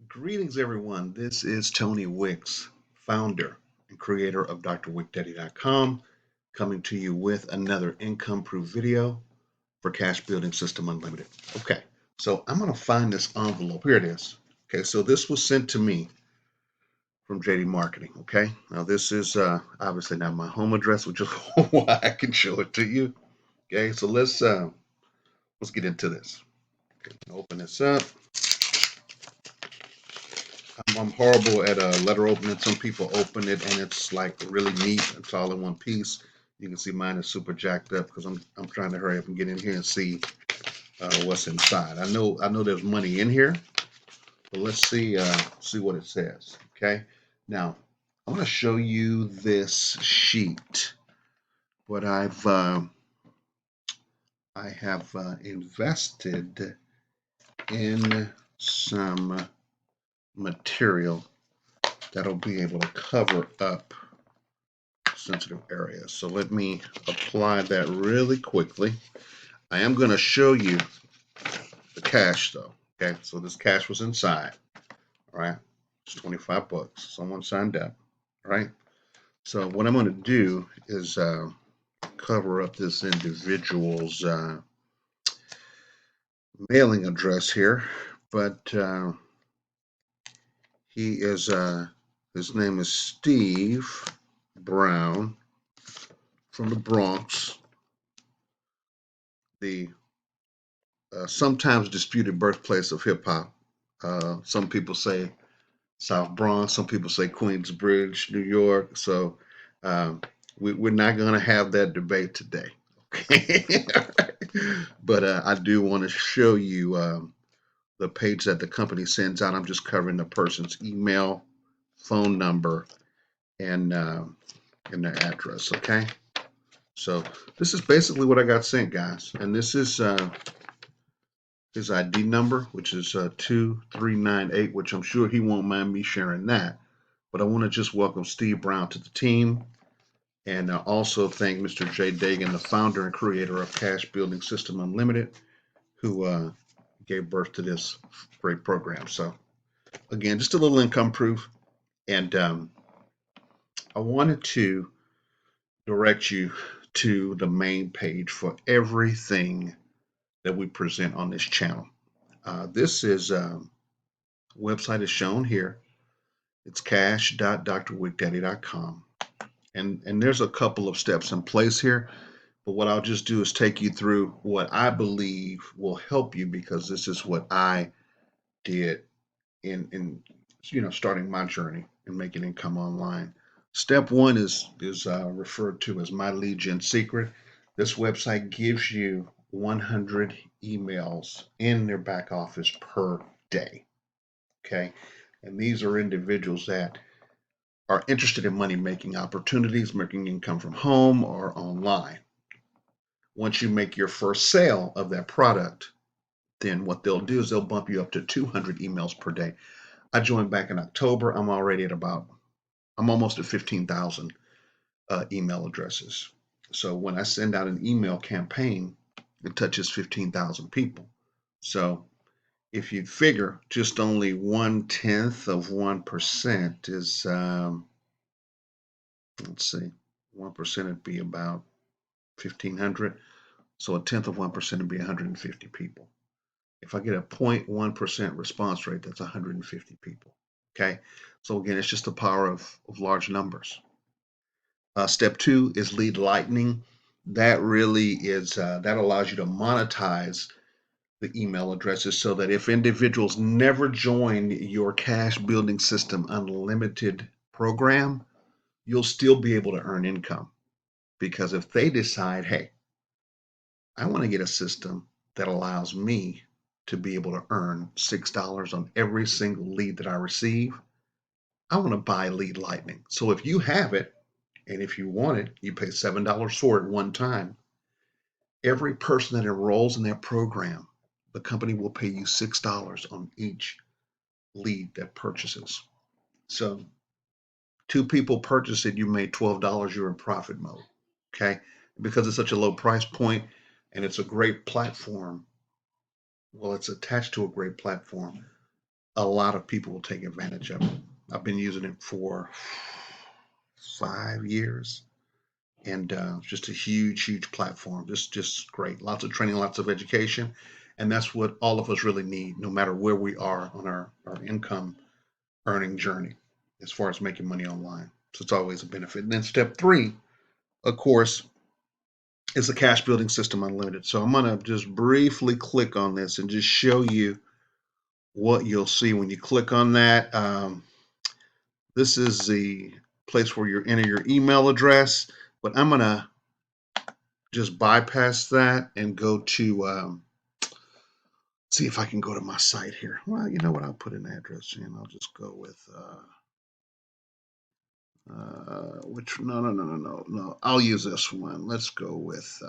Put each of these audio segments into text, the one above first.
Greetings, everyone. This is Tony Wicks, founder and creator of drwickdaddy.com, coming to you with another income proof video for Cash Building System Unlimited. Okay, so I'm going to find this envelope. Here it is. Okay, so this was sent to me from JD Marketing. Okay, now this is obviously not my home address, which is why I can show it to you. Okay, so let's get into this. Okay, open this up. I'm horrible at letter opening. Some people open it and it's like really neat. It's all in one piece. You can see mine is super jacked up because I'm trying to hurry up and get in here and see what's inside. I know there's money in here, but let's see what it says. Okay. Now I want to show you this sheet. What I have invested in some material that'll be able to cover up sensitive areas. So let me apply that really quickly. I am going to show you the cash though. Okay, so this cash was inside. All right, it's 25 bucks. Someone signed up. All right. So what I'm going to do is cover up this individual's mailing address here, but he is his name is Steve Brown from the Bronx, the sometimes disputed birthplace of hip hop. Some people say South Bronx, some people say Queensbridge, New York. So we're not going to have that debate today. Okay. But I do want to show you the page that the company sends out. I'm just covering the person's email, phone number, and their address. Okay. So this is basically what I got sent, guys. And this is his ID number, which is 2398, which I'm sure he won't mind me sharing that. But I want to just welcome Steve Brown to the team and also thank Mr. Jay Dagan, the founder and creator of Cash Building System Unlimited, who gave birth to this great program. So again, just a little income proof. And I wanted to direct you to the main page for everything that we present on this channel. This is website is shown here. It's cash.drwickdaddy.com. And there's a couple of steps in place here, but what I'll just do is take you through what I believe will help you because this is what I did in starting my journey and making income online. Step one is referred to as my lead gen secret. This website gives you 100 emails in their back office per day. Okay. And these are individuals that are interested in money making opportunities, making income from home or online. Once you make your first sale of that product, then what they'll do is they'll bump you up to 200 emails per day. I joined back in October. I'm almost at 15,000 email addresses. So when I send out an email campaign, it touches 15,000 people. So if you figure just only 1/10 of 1% is, let's see, 1% would be about 1,500. So a tenth of 1% would be 150 people. If I get a 0.1% response rate, that's 150 people. Okay. So again, it's just the power of large numbers. Step two is lead lightning. That really is, that allows you to monetize the email addresses so that if individuals never join your Cash Building System Unlimited program, you'll still be able to earn income. Because if they decide, hey, I want to get a system that allows me to be able to earn $6 on every single lead that I receive, I want to buy Lead Lightning. So if you have it, and if you want it, you pay $7 for it one time. Every person that enrolls in that program, the company will pay you $6 on each lead that purchases. So two people purchase it, you made $12, you're in profit mode. Okay. Because it's such a low price point and it's a great platform. Well, it's attached to a great platform. a lot of people will take advantage of it. I've been using it for 5 years, and just a huge platform. Just great. Lots of training, lots of education, and that's what all of us really need, no matter where we are on our income earning journey, as far as making money online. So it's always a benefit. And then step three, of course, is the Cash Building System Unlimited. So I'm gonna just briefly click on this and just show you what you'll see when you click on that. This is the place where you enter your email address, but I'm gonna just bypass that and go to see if I can go to my site here. Well, you know what? I'll put an address in. I'll just go with which no. I'll use this one. Let's go with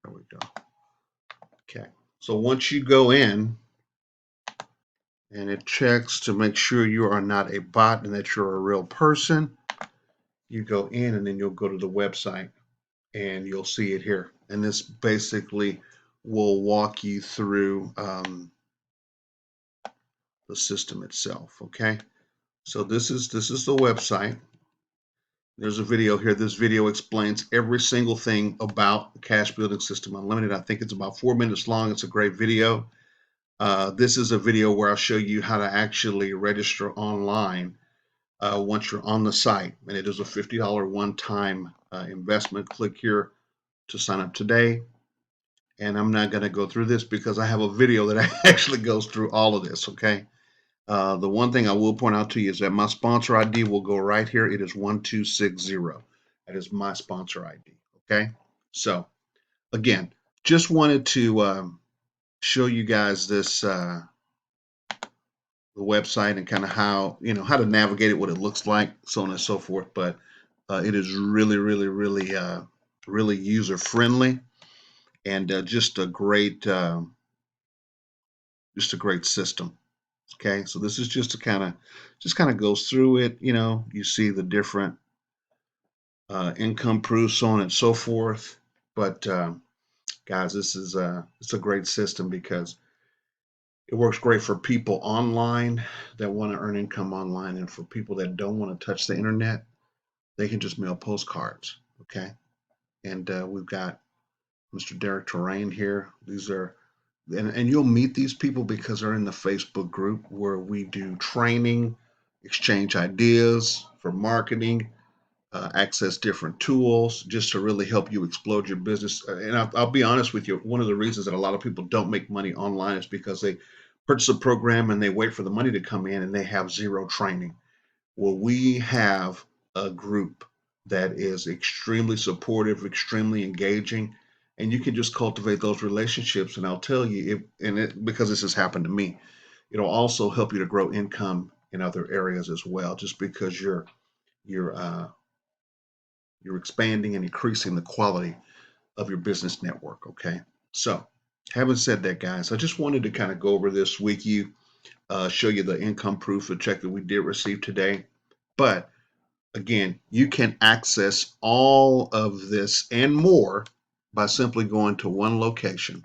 there we go. Okay. So once you go in and it checks to make sure you are not a bot and that you're a real person, you go in and then you'll go to the website and you'll see it here. And this basically will walk you through the system itself. Okay. So this is the website. There's a video here. This video explains every single thing about the Cash Building System Unlimited. I think it's about 4 minutes long. It's a great video. This is a video where I'll show you how to actually register online once you're on the site. And it is a $50 one-time investment. Click here to sign up today. And I'm not going to go through this because I have a video that actually goes through all of this, okay? The one thing I will point out to you is that my sponsor ID will go right here. It is 1260. That is my sponsor ID, okay? So, again, just wanted to show you guys this the website and kind of how how to navigate it, what it looks like, so on and so forth. But it is really user friendly and just a great system. Okay, so this is just to kind of goes through it. You see the different income proofs, so on and so forth. But guys, this is it's a great system because it works great for people online that want to earn income online, and for people that don't want to touch the internet, they can just mail postcards. Okay, and we've got Mr. Derek Terrain here. These are and you'll meet these people because they're in the Facebook group where we do training, exchange ideas for marketing, access different tools just to really help you explode your business. And I'll be honest with you, one of the reasons that a lot of people don't make money online is because they purchase a program and they wait for the money to come in and they have zero training. Well, we have a group that is extremely supportive, extremely engaging, and you can just cultivate those relationships. And I'll tell you, because this has happened to me, it'll also help you to grow income in other areas as well, just because you're you're expanding and increasing the quality of your business network. Okay, so having said that, guys, I just wanted to kind of go over this with you, show you the income proof of check that we did receive today. But again, you can access all of this and more by simply going to one location,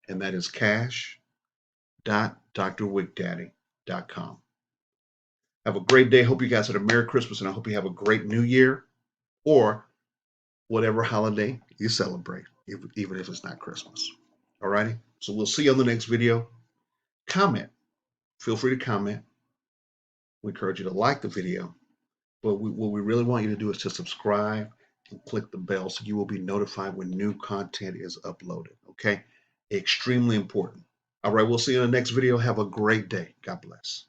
and that is cash.drwigdaddy.com. Have a great day. Hope you guys had a Merry Christmas, and I hope you have a great New Year or whatever holiday you celebrate, even if it's not Christmas. All righty. So we'll see you on the next video. Comment. Feel free to comment. We encourage you to like the video. But what we really want you to do is to subscribe and click the bell so you will be notified when new content is uploaded. Okay? Extremely important. All right. We'll see you in the next video. Have a great day. God bless.